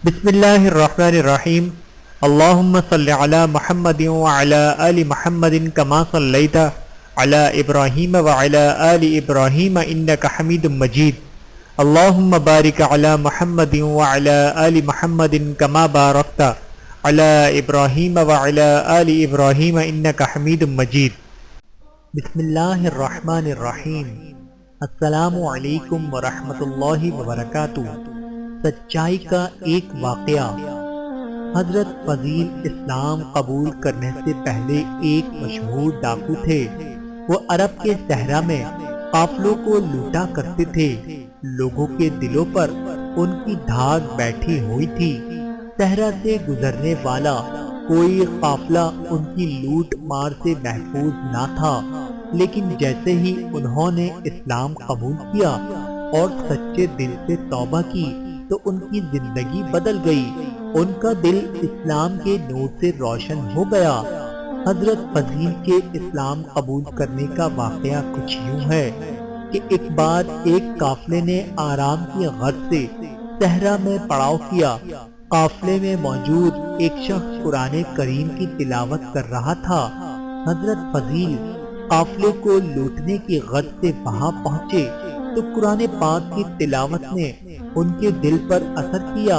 بسم اللہ الرحمن الرحیم اللہم صل علی محمد وعلی آل محمد کما صلیت علی ابراہیم وعلی آل ابراہیم انک حمید مجید اللہم بارک علی محمد وعلی آل محمد کما بارکت علی ابراہیم وعلی آل ابراہیم انک حمید مجید۔ بسم اللہ الرحمن الرحیم۔ السلام علیکم ورحمۃ اللہ وبرکاتہ۔ سچائی کا ایک واقعہ۔ حضرت فضیل اسلام قبول کرنے سے پہلے ایک مشہور ڈاکو تھے۔ وہ عرب کے صحرا میں قافلوں کو لوٹا کرتے تھے۔ لوگوں کے دلوں پر ان کی دھاک بیٹھی ہوئی تھی۔ صحرا سے گزرنے والا کوئی قافلہ ان کی لوٹ مار سے محفوظ نہ تھا، لیکن جیسے ہی انہوں نے اسلام قبول کیا اور سچے دل سے توبہ کی تو ان کی زندگی بدل گئی۔ ان کا دل اسلام کے نور سے روشن ہو گیا۔ حضرت فضیل کے اسلام قبول کرنے کا واقعہ کچھ یوں ہے کہ ایک بار ایک قافلے نے آرام کی غرض سے صحرا میں پڑاؤ کیا۔ قافلے میں موجود ایک شخص قرآن کریم کی تلاوت کر رہا تھا۔ حضرت فضیل قافلے کو لوٹنے کی غرض سے وہاں پہنچے تو قرآن پاک کی تلاوت نے ان کے دل پر اثر کیا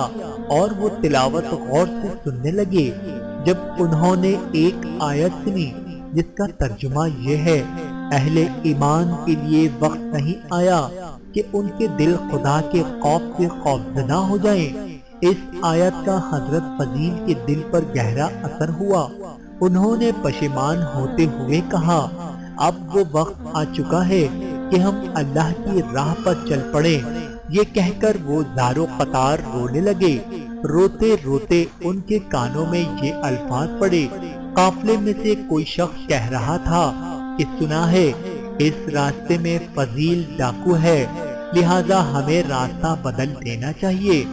اور وہ تلاوت غور سے سننے لگے۔ جب انہوں نے ایک آیت سنی جس کا ترجمہ یہ ہے، اہل ایمان کے لیے وقت نہیں آیا کہ ان کے دل خدا کے خوف سے خوفزدہ ہو جائیں، اس آیت کا حضرت فضیل کے دل پر گہرا اثر ہوا۔ انہوں نے پشیمان ہوتے ہوئے کہا، اب وہ وقت آ چکا ہے کہ ہم اللہ کی راہ پر چل پڑیں۔ یہ کہہ کر وہ زارو قطار رونے لگے۔ روتے روتے ان کے کانوں میں یہ الفاظ پڑے۔ قافلے میں سے کوئی شخص کہہ رہا تھا کہ سنا ہے اس راستے میں فضیل ڈاکو ہے، لہذا ہمیں راستہ بدل دینا چاہیے۔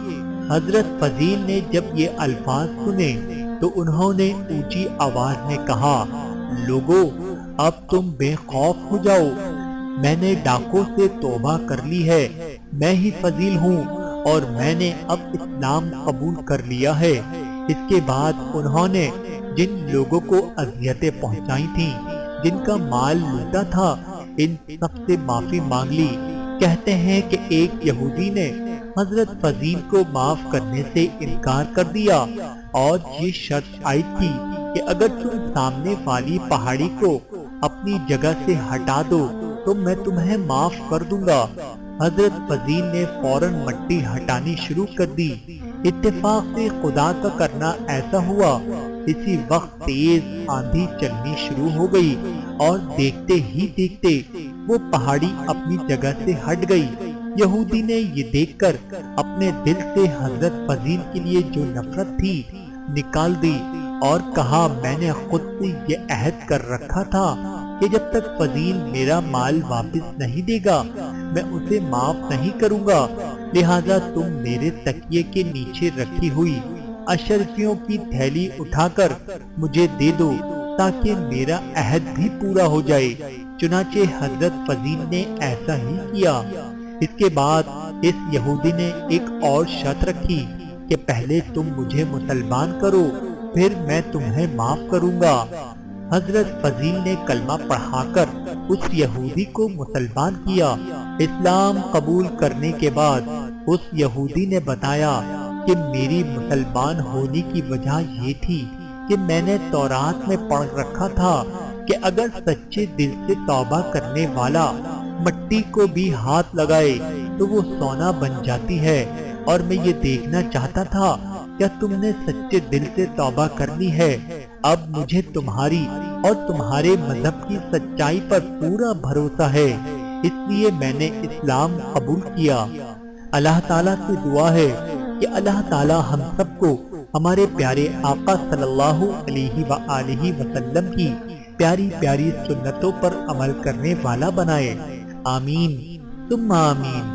حضرت فضیل نے جب یہ الفاظ سنے تو انہوں نے اونچی آواز میں کہا، لوگو اب تم بے خوف ہو جاؤ، میں نے ڈاکو سے توبہ کر لی ہے، میں ہی فضیل ہوں اور میں نے اب اسلام قبول کر لیا ہے۔ اس کے بعد انہوں نے جن لوگوں کو اذیتیں پہنچائی تھیں، جن کا مال لوٹا تھا، ان سب سے معافی مانگ لی۔ کہتے ہیں کہ ایک یہودی نے حضرت فضیل کو معاف کرنے سے انکار کر دیا اور یہ شرط عائد کی کہ اگر تم سامنے والی پہاڑی کو اپنی جگہ سے ہٹا دو تو میں تمہیں معاف کر دوں گا۔ حضرت فضیل نے فوراً مٹی ہٹانی شروع کر دی۔ اتفاق سے خدا کا کرنا ایسا ہوا، اسی وقت تیز آندھی چلنی شروع ہو گئی اور دیکھتے ہی دیکھتے وہ پہاڑی اپنی جگہ سے ہٹ گئی۔ یہودی نے یہ دیکھ کر اپنے دل سے حضرت فضیل کے لیے جو نفرت تھی نکال دی اور کہا، میں نے خود سے یہ عہد کر رکھا تھا کہ جب تک فضیل میرا مال واپس نہیں دے گا میں اسے معاف نہیں کروں گا، لہذا تم میرے تکیے کے نیچے رکھی ہوئی اشرفیوں کی تھیلی اٹھا کر مجھے دے دو تاکہ میرا عہد بھی پورا ہو جائے۔ چنانچہ حضرت فضیل نے ایسا ہی کیا۔ اس کے بعد اس یہودی نے ایک اور شرط رکھی کہ پہلے تم مجھے مسلمان کرو پھر میں تمہیں معاف کروں گا۔ حضرت فضیل نے کلمہ پڑھا کر اس یہودی کو مسلمان کیا۔ اسلام قبول کرنے کے بعد اس یہودی نے بتایا کہ میری مسلمان ہونے کی وجہ یہ تھی کہ میں نے تورات میں پڑھ رکھا تھا کہ اگر سچے دل سے توبہ کرنے والا مٹی کو بھی ہاتھ لگائے تو وہ سونا بن جاتی ہے، اور میں یہ دیکھنا چاہتا تھا کیا تم نے سچے دل سے توبہ کر لی ہے۔ اب مجھے تمہاری اور تمہارے مذہب کی سچائی پر پورا بھروسہ ہے، اس لیے میں نے اسلام قبول کیا۔ اللہ تعالیٰ سے دعا ہے کہ اللہ تعالیٰ ہم سب کو ہمارے پیارے آقا صلی اللہ علیہ وآلہ وسلم کی پیاری پیاری سنتوں پر عمل کرنے والا بنائے۔ آمین ثم آمین۔